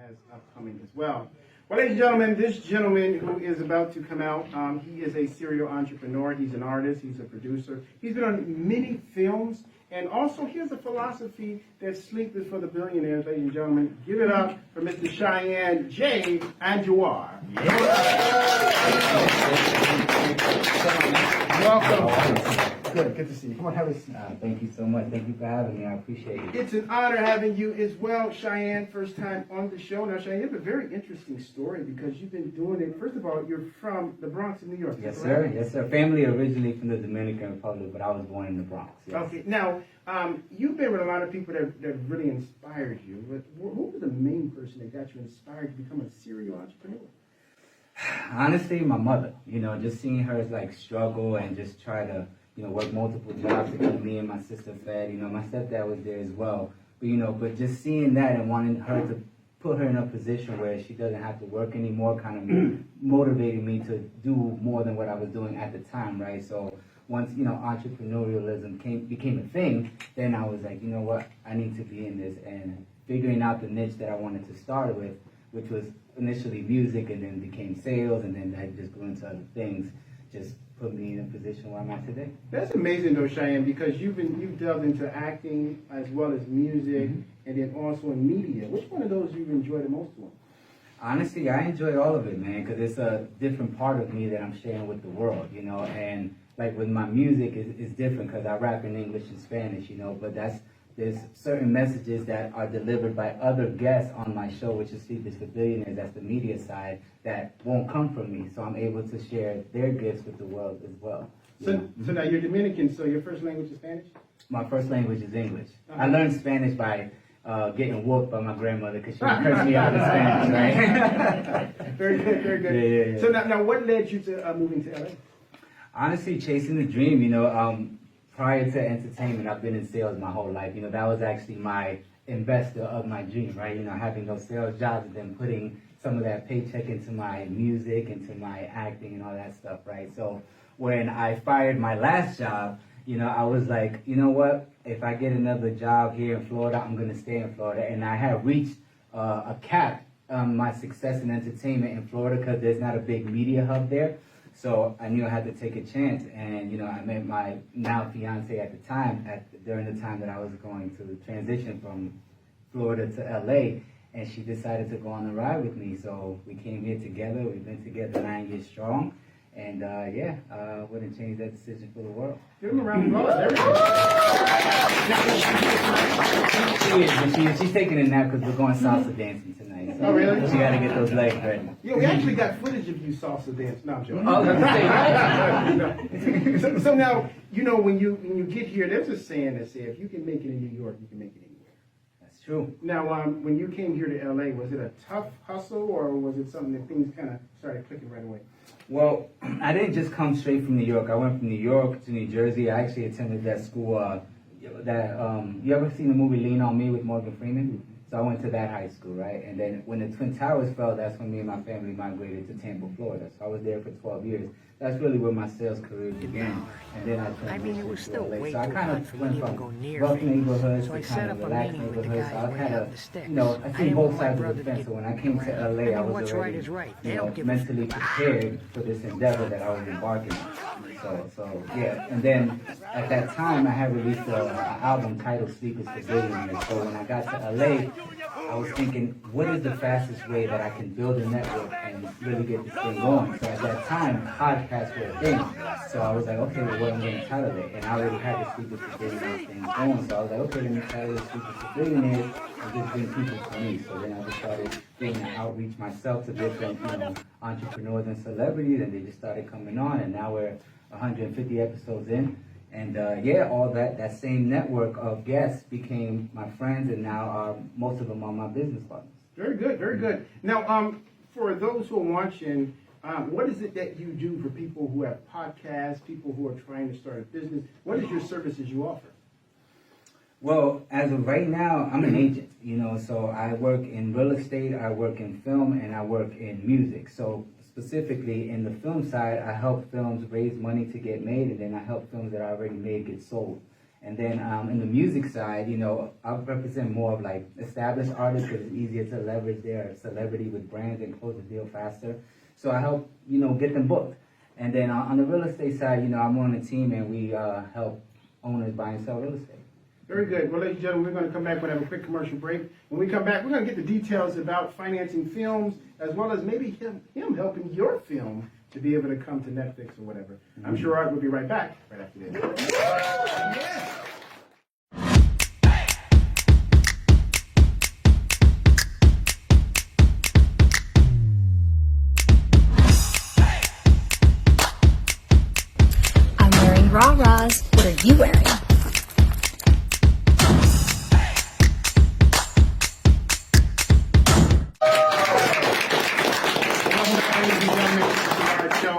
has upcoming as well. Well, ladies and gentlemen, this gentleman who is about to come out, he is a serial entrepreneur. He's an artist. He's a producer. He's been on many films. And also, he has a philosophy that sleep is for the billionaires, ladies and gentlemen. Give it up for Mr. Shayanne J. Andujar. Welcome. Good to see you. Come on, have a seat. Thank you so much. Thank you for having me. I appreciate it. It's an honor having you as well, Shayanne. First time on the show. Now, Shayanne, you have a very interesting story because you've been doing it. First of all, you're from the Bronx in New York. Yes, sir. Yes, sir. Family originally from the Dominican Republic, but I was born in the Bronx. Yes. Okay. Now, you've been with a lot of people that really inspired you. But who was the main person that got you inspired to become a serial entrepreneur? Honestly, my mother. You know, just seeing her like struggle and just try to, you know, work multiple jobs to keep me and my sister fed. You know, my stepdad was there as well. But, you know, but just seeing that and wanting her to put her in a position where she doesn't have to work anymore kind of motivated me to do more than what I was doing at the time, right? So once, you know, entrepreneurialism became a thing, then I was like, you know what, I need to be in this. And figuring out the niche that I wanted to start with, which was initially music and then became sales and then that just grew into other things, just put me in a position where I'm at today. That's amazing though, Shayanne, because you've delved into acting as well as music and then also in media. Which one of those you've enjoyed the most one? Honestly, I enjoy all of it, man, because it's a different part of me that I'm sharing with the world, you know, and like with my music, it's different because I rap in English and Spanish, you know, but there's certain messages that are delivered by other guests on my show, which is Sleep is for Billionaires, that's the media side, that won't come from me. So I'm able to share their gifts with the world as well. So now you're Dominican, so your first language is Spanish? My first language is English. I learned Spanish by getting whooped by my grandmother because she would curse me out in Spanish, right? Very good, very good. Yeah. So now what led you to moving to LA? Honestly, chasing the dream, you know, prior to entertainment, I've been in sales my whole life. You know, that was actually my investor of my dream, right? You know, having those sales jobs and then putting some of that paycheck into my music, into my acting and all that stuff, right? So when I fired my last job, you know, I was like, you know what? If I get another job here in Florida, I'm going to stay in Florida. And I had reached a cap on my success in entertainment in Florida because there's not a big media hub there. So I knew I had to take a chance, and you know, I met my now fiance at the time, during the time that I was going to transition from Florida to LA, and she decided to go on the ride with me. So we came here together. We've been together 9 years strong, and wouldn't change that decision for the world. Give him a round of applause. She's taking a nap because we're going salsa dancing tonight. So oh, really? She got to get those legs ready. Yeah, we actually got footage of you salsa dance. No, I'm joking. Oh, that's the So now, you know, when you get here, there's a saying that says, if you can make it in New York, you can make it anywhere. That's true. Now, when you came here to LA, was it a tough hustle, or was it something that things kind of started clicking right away? Well, I didn't just come straight from New York. I went from New York to New Jersey. I actually attended that school. You ever seen the movie Lean on Me with Morgan Freeman? So I went to that high school, right? And then when the Twin Towers fell, that's when me and my family migrated to Tampa, Florida. So I was there for 12 years. That's really where my sales career began. And then I transitioned it was to still LA. way So I too kind hot of for went me to from go near rough me. neighborhoods So I to set kind up of a relaxed meeting with the neighborhoods. guy So I who kind ran of, the sticks. you know, I I seen didn't both want my sides of brother the to fence. get So when I came to LA, I mean, was what's right already, is right. They you know, don't give a mentally prepared for this endeavor that I was embarking on. So yeah, and then at that time I had released an album titled Sleep is for Billionaires. So when I got to LA, I was thinking, what is the fastest way that I can build a network and really get this thing going? So at that time, podcasts were a thing. So I was like, okay, well, what am I going to title it? And I already had the Sleep is for Billionaires thing going. So I was like, okay, let me title it Sleep is for Billionaires and just bring people to me. So then I just started doing an outreach myself to different, you know, entrepreneurs and celebrities, and they just started coming on. And now we're 150 episodes in. And all that same network of guests became my friends, and now most of them are my business partners. Very good, very good. Now, for those who are watching, what is it that you do for people who have podcasts, people who are trying to start a business? What is your services you offer? Well, as of right now, I'm an agent, you know, so I work in real estate, I work in film, and I work in music. So specifically in the film side, I help films raise money to get made, and then I help films that are already made get sold. And then in the music side, you know, I represent more of like established artists because it's easier to leverage their celebrity with brands and close the deal faster. So I help, you know, get them booked. And then on the real estate side, you know, I'm on a team and we help owners buy and sell real estate. Very good. Well, ladies and gentlemen, we're going to come back. We're going to have a quick commercial break. When we come back, we're going to get the details about financing films, as well as maybe him helping your film to be able to come to Netflix or whatever. I'm sure Art will be right back right after this. Yeah. I'm wearing rah-rahs. What are you wearing?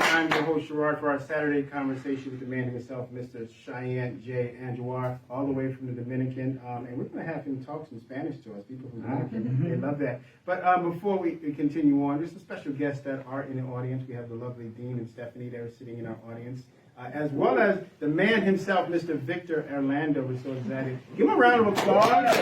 I'm your host, Sharard, for our Saturday conversation with the man himself, Mr. Shayanne J. Andujar, all the way from the Dominican. And we're going to have him talk some Spanish to us. People from the Dominican, they love that. But before we continue on, there's some special guests that are in the audience. We have the lovely Dean and Stephanie that are sitting in our audience, as well as the man himself, Mr. Victor Orlando. We're so excited. Give him a round of applause.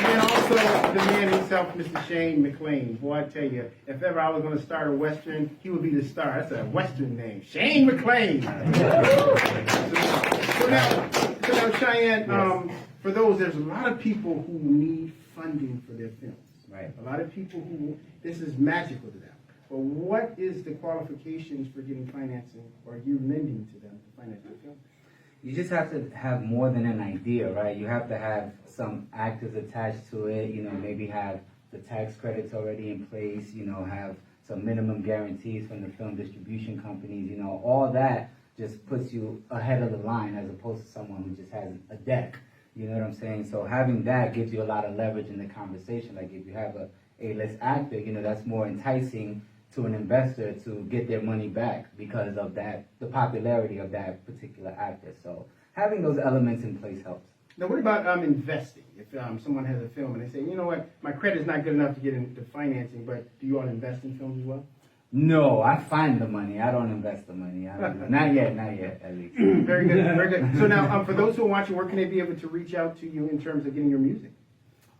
And also the man himself, Mr. Shane McLean. Boy, I tell you, if ever I was going to start a Western, he would be the star. That's a Western name. Shane McLean. So now, Cheyenne, for those, there's a lot of people who need funding for their films. Right. A lot of people who, this is magical to them. But what is the qualifications for getting financing, or you lending to them to finance their film? You just have to have more than an idea, right? You have to have some actors attached to it, you know, maybe have the tax credits already in place, you know, have some minimum guarantees from the film distribution companies, you know, all that just puts you ahead of the line as opposed to someone who just has a deck, you know what I'm saying? So having that gives you a lot of leverage in the conversation. Like if you have a A-list actor, you know, that's more enticing to an investor to get their money back because of that, the popularity of that particular actor. So having those elements in place helps. Now, what about investing? If someone has a film and they say, you know what, my credit's not good enough to get into financing, but do you all invest in films as well? No, I find the money. I don't invest the money. Not yet, at least. Very good, very good. So now, for those who are watching, where can they be able to reach out to you in terms of getting your music?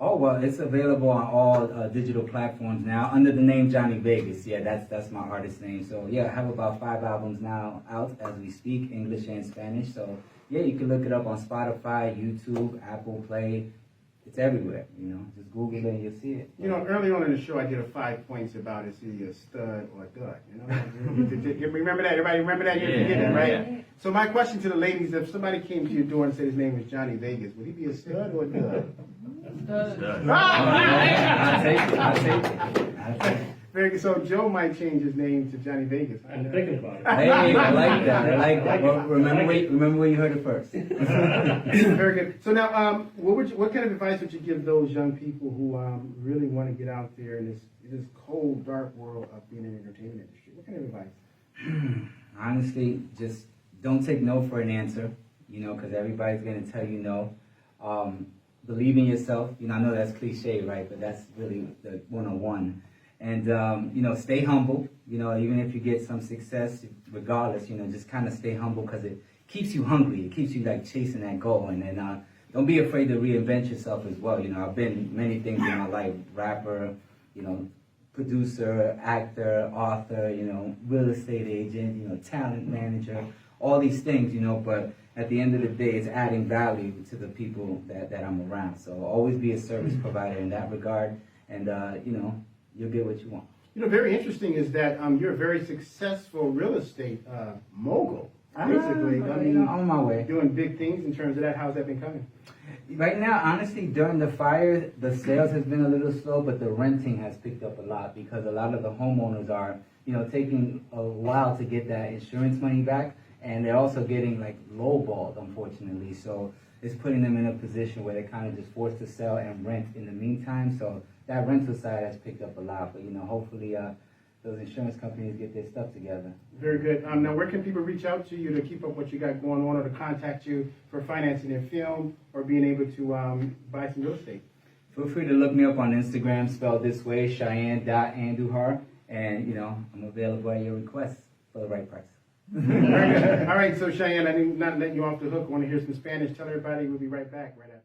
Oh, well, it's available on all digital platforms now under the name Johnny Vegas. Yeah, that's my artist name. So, yeah, I have about 5 albums now out as we speak, English and Spanish. So, yeah, you can look it up on Spotify, YouTube, Apple Play. It's everywhere, you know. Just Google it and you'll see it. You know, early on in the show, I did a 5 points about is he a stud or a dud, you know? You remember that? Everybody remember that? You forget it, right? Yeah. So my question to the ladies, if somebody came to your door and said his name was Johnny Vegas, would he be a stud or a dud? I'll take it. Very good. So Joe might change his name to Johnny Vegas. I'm thinking about it. Hey, I like that. Well, remember where you heard it first. Very good. So now, what kind of advice would you give those young people who really want to get out there in this cold, dark world of being in the entertainment industry? What kind of advice? Honestly, just don't take no for an answer, you know, because everybody's going to tell you no. Believe in yourself. You know, I know that's cliche, right? But that's really the 101. And, you know, stay humble. You know, even if you get some success, regardless, you know, just kind of stay humble because it keeps you hungry. It keeps you, like, chasing that goal. And then don't be afraid to reinvent yourself as well. You know, I've been many things in my life. Rapper, you know, producer, actor, author, you know, real estate agent, you know, talent manager, all these things, you know, but at the end of the day, it's adding value to the people that I'm around. So always be a service provider in that regard, and, you know, you'll get what you want. You know, very interesting is that you're a very successful real estate mogul, basically. I mean, on my way. Doing big things in terms of that. How's that been coming? Right now, honestly, during the fire, the sales has been a little slow, but the renting has picked up a lot because a lot of the homeowners are, you know, taking a while to get that insurance money back. And they're also getting, like, lowballed, unfortunately. So it's putting them in a position where they're kind of just forced to sell and rent in the meantime. So that rental side has picked up a lot. But, you know, hopefully those insurance companies get their stuff together. Very good. Now, where can people reach out to you to keep up what you got going on or to contact you for financing their film or being able to buy some real estate? Feel free to look me up on Instagram, spelled this way, Shayanne.Andujar. And, you know, I'm available at your request for the right price. Very good. All right, so Cheyenne, I did not let you off the hook. I want to hear some Spanish. Tell everybody we'll be right back right after.